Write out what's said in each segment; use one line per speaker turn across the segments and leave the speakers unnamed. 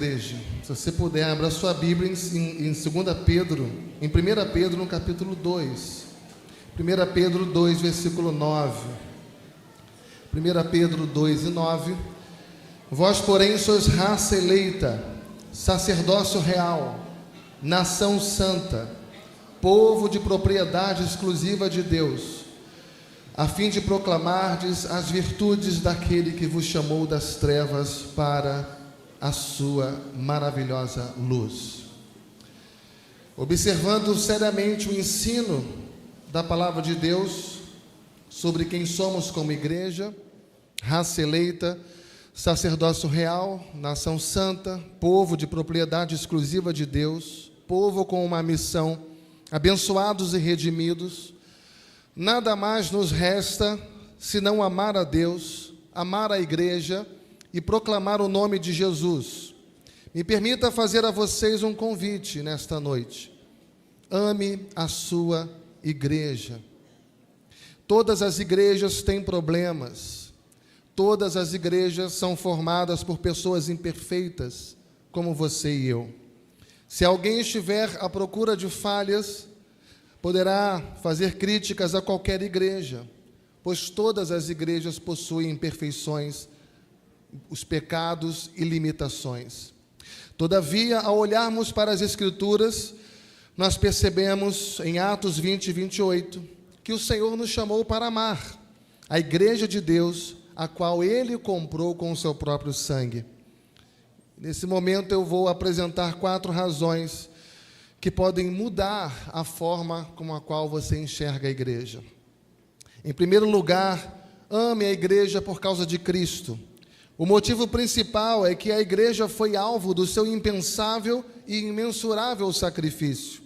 Igreja, se você puder, abra sua Bíblia em 2 Pedro, em 1 Pedro, no capítulo 2. 1 Pedro 2, versículo 9. 1 Pedro 2 e 9. Vós, porém, sois raça eleita, sacerdócio real, nação santa, povo de propriedade exclusiva de Deus, a fim de proclamardes as virtudes daquele que vos chamou das trevas para a sua maravilhosa luz. Observando seriamente o ensino da palavra de Deus sobre quem somos como igreja, raça eleita, sacerdócio real, nação santa, povo de propriedade exclusiva de Deus, povo com uma missão, abençoados e redimidos, nada mais nos resta senão amar a Deus, amar a igreja e proclamar o nome de Jesus. Me permita fazer a vocês um convite nesta noite. Ame a sua igreja. Todas as igrejas têm problemas. Todas as igrejas são formadas por pessoas imperfeitas, como você e eu. Se alguém estiver à procura de falhas, poderá fazer críticas a qualquer igreja, pois todas as igrejas possuem imperfeições, os pecados e limitações. Todavia, ao olharmos para as Escrituras, nós percebemos em Atos 20 e 28 que o Senhor nos chamou para amar a igreja de Deus, a qual Ele comprou com o seu próprio sangue. Nesse momento eu vou apresentar 4 razões que podem mudar a forma com a qual você enxerga a igreja. Em primeiro lugar, ame a igreja por causa de Cristo. O motivo principal é que a igreja foi alvo do seu impensável e imensurável sacrifício.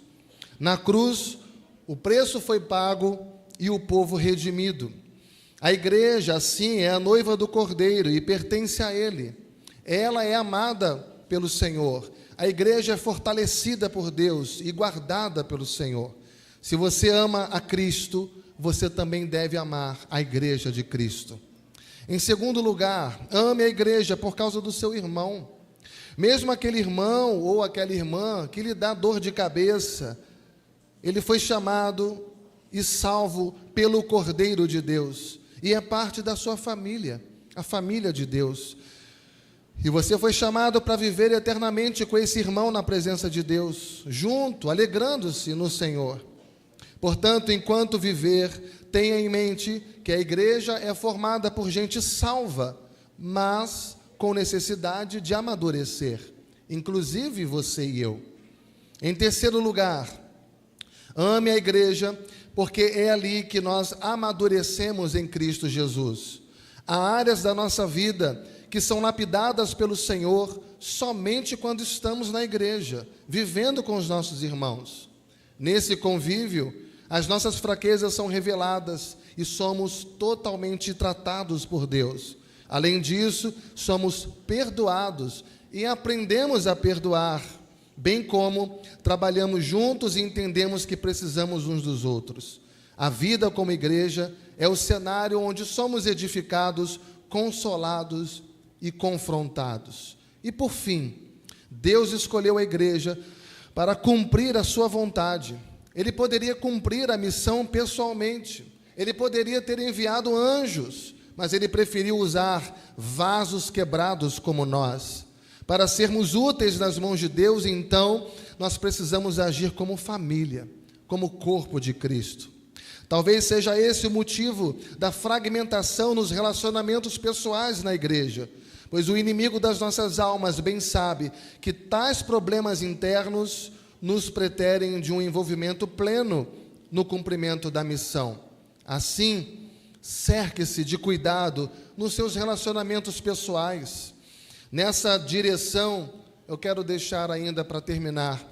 Na cruz, o preço foi pago e o povo redimido. A igreja, assim, é a noiva do Cordeiro e pertence a Ele. Ela é amada pelo Senhor. A igreja é fortalecida por Deus e guardada pelo Senhor. Se você ama a Cristo, você também deve amar a igreja de Cristo. Em segundo lugar, ame a igreja por causa do seu irmão. Mesmo aquele irmão ou aquela irmã que lhe dá dor de cabeça, ele foi chamado e salvo pelo Cordeiro de Deus e é parte da sua família, a família de Deus. E você foi chamado para viver eternamente com esse irmão na presença de Deus, junto, alegrando-se no Senhor. Portanto, enquanto viver, tenha em mente que a igreja é formada por gente salva, mas com necessidade de amadurecer, inclusive você e eu. Em terceiro lugar, ame a igreja, porque é ali que nós amadurecemos em Cristo Jesus. Há áreas da nossa vida que são lapidadas pelo Senhor somente quando estamos na igreja, vivendo com os nossos irmãos. Nesse convívio, as nossas fraquezas são reveladas e somos totalmente tratados por Deus. Além disso, somos perdoados e aprendemos a perdoar, bem como trabalhamos juntos e entendemos que precisamos uns dos outros. A vida como igreja é o cenário onde somos edificados, consolados e confrontados. E por fim, Deus escolheu a igreja para cumprir a sua vontade. Ele poderia cumprir a missão pessoalmente, ele poderia ter enviado anjos, mas ele preferiu usar vasos quebrados como nós. Para sermos úteis nas mãos de Deus, então, nós precisamos agir como família, como corpo de Cristo. Talvez seja esse o motivo da fragmentação nos relacionamentos pessoais na igreja, pois o inimigo das nossas almas bem sabe que tais problemas internos nos preterem de um envolvimento pleno no cumprimento da missão. Assim, cerque-se de cuidado nos seus relacionamentos pessoais. Nessa direção, eu quero deixar ainda para terminar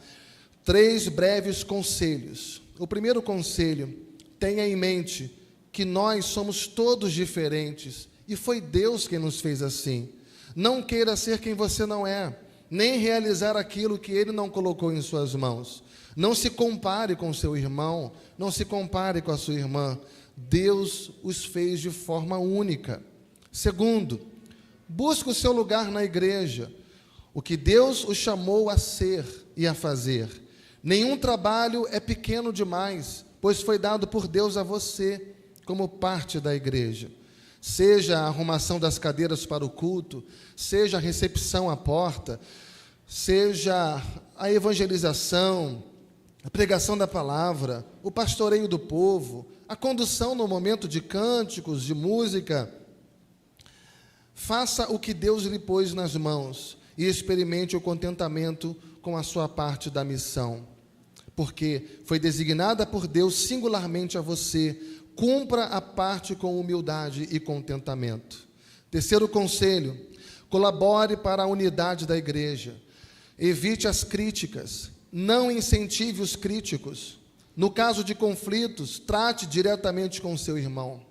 3 breves conselhos. O primeiro conselho, tenha em mente que nós somos todos diferentes e foi Deus quem nos fez assim. Não queira ser quem você não é, nem realizar aquilo que Ele não colocou em suas mãos. Não se compare com seu irmão, não se compare com a sua irmã. Deus os fez de forma única. Segundo, busque o seu lugar na igreja. o que Deus o chamou a ser e a fazer. Nenhum trabalho é pequeno demais, pois foi dado por Deus a você como parte da igreja. Seja a arrumação das cadeiras para o culto, seja a recepção à porta, seja a evangelização, a pregação da palavra, o pastoreio do povo, a condução no momento de cânticos, de música. Faça o que Deus lhe pôs nas mãos e experimente o contentamento com a sua parte da missão, porque foi designada por Deus singularmente a você. Cumpra a parte com humildade e contentamento. Terceiro conselho: colabore para a unidade da igreja. Evite as críticas, não incentive os críticos. No caso de conflitos, trate diretamente com o seu irmão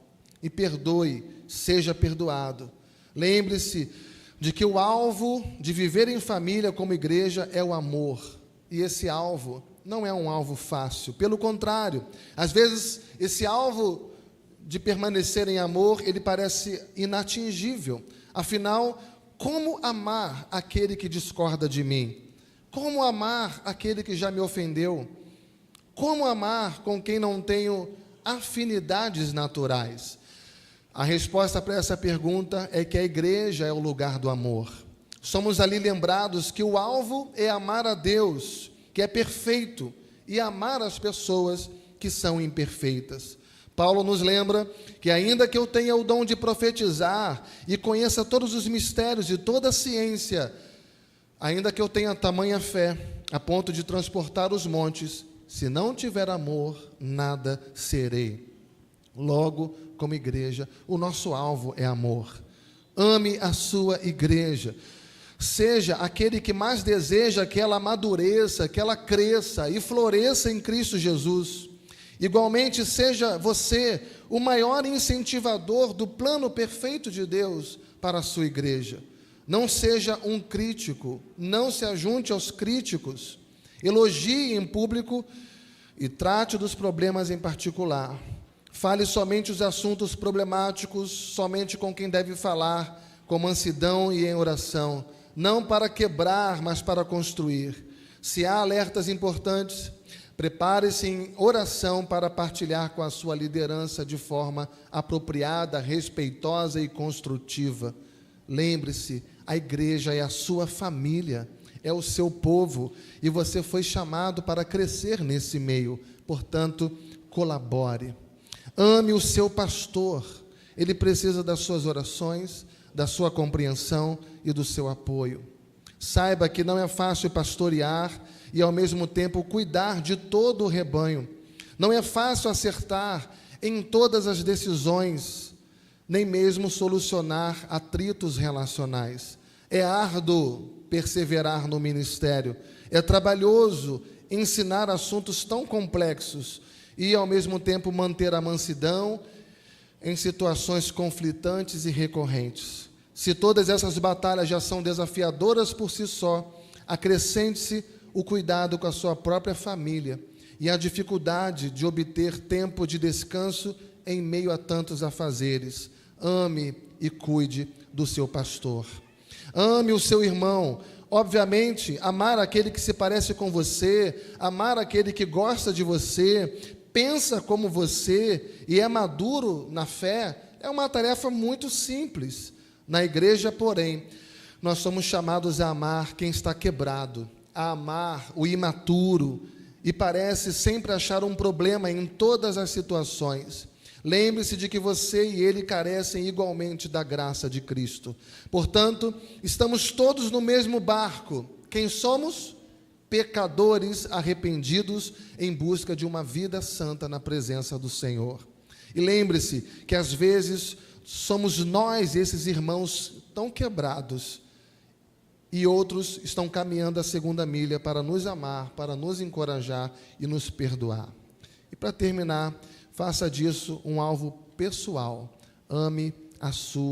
e perdoe, seja perdoado. Lembre-se de que o alvo de viver em família como igreja é o amor, e esse alvo não é um alvo fácil. Pelo contrário, às vezes esse alvo de permanecer em amor, ele parece inatingível. Afinal, como amar aquele que discorda de mim? Como amar aquele que já me ofendeu? Como amar com quem não tenho afinidades naturais? A resposta para essa pergunta é que a igreja é o lugar do amor. Somos ali lembrados que o alvo é amar a Deus, que é perfeito, e amar as pessoas que são imperfeitas. Paulo nos lembra que ainda que eu tenha o dom de profetizar e conheça todos os mistérios e toda a ciência, ainda que eu tenha tamanha fé a ponto de transportar os montes, se não tiver amor, nada serei. Logo, como igreja, o nosso alvo é amor. Ame a sua igreja. Seja aquele que mais deseja que ela amadureça, que ela cresça e floresça em Cristo Jesus. Igualmente, seja você o maior incentivador do plano perfeito de Deus para a sua igreja. Não seja um crítico, não se ajunte aos críticos. Elogie em público e trate dos problemas em particular. Fale somente os assuntos problemáticos, somente com quem deve falar, com mansidão e em oração. Não para quebrar, mas para construir. Se há alertas importantes, prepare-se em oração para partilhar com a sua liderança de forma apropriada, respeitosa e construtiva. Lembre-se, a igreja é a sua família, é o seu povo, e você foi chamado para crescer nesse meio. Portanto, colabore. Ame o seu pastor, ele precisa das suas orações, da sua compreensão e do seu apoio. Saiba que não é fácil pastorear e, ao mesmo tempo, cuidar de todo o rebanho. Não é fácil acertar em todas as decisões, nem mesmo solucionar atritos relacionais. É árduo perseverar no ministério, é trabalhoso ensinar assuntos tão complexos e, ao mesmo tempo, manter a mansidão em situações conflitantes e recorrentes. Se todas essas batalhas já são desafiadoras por si só, acrescente-se o cuidado com a sua própria família e a dificuldade de obter tempo de descanso em meio a tantos afazeres. Ame e cuide do seu pastor. Ame o seu irmão. Obviamente, amar aquele que se parece com você, amar aquele que gosta de você, pensa como você e é maduro na fé, é uma tarefa muito simples. Na igreja, porém, nós somos chamados a amar quem está quebrado, a amar o imaturo e parece sempre achar um problema em todas as situações. Lembre-se de que você e ele carecem igualmente da graça de Cristo. Portanto, estamos todos no mesmo barco. Quem somos? Pecadores arrependidos em busca de uma vida santa na presença do Senhor. E lembre-se que às vezes somos nós, esses irmãos tão quebrados, e outros estão caminhando a segunda milha para nos amar, para nos encorajar e nos perdoar. E para terminar, faça disso um alvo pessoal. Ame a sua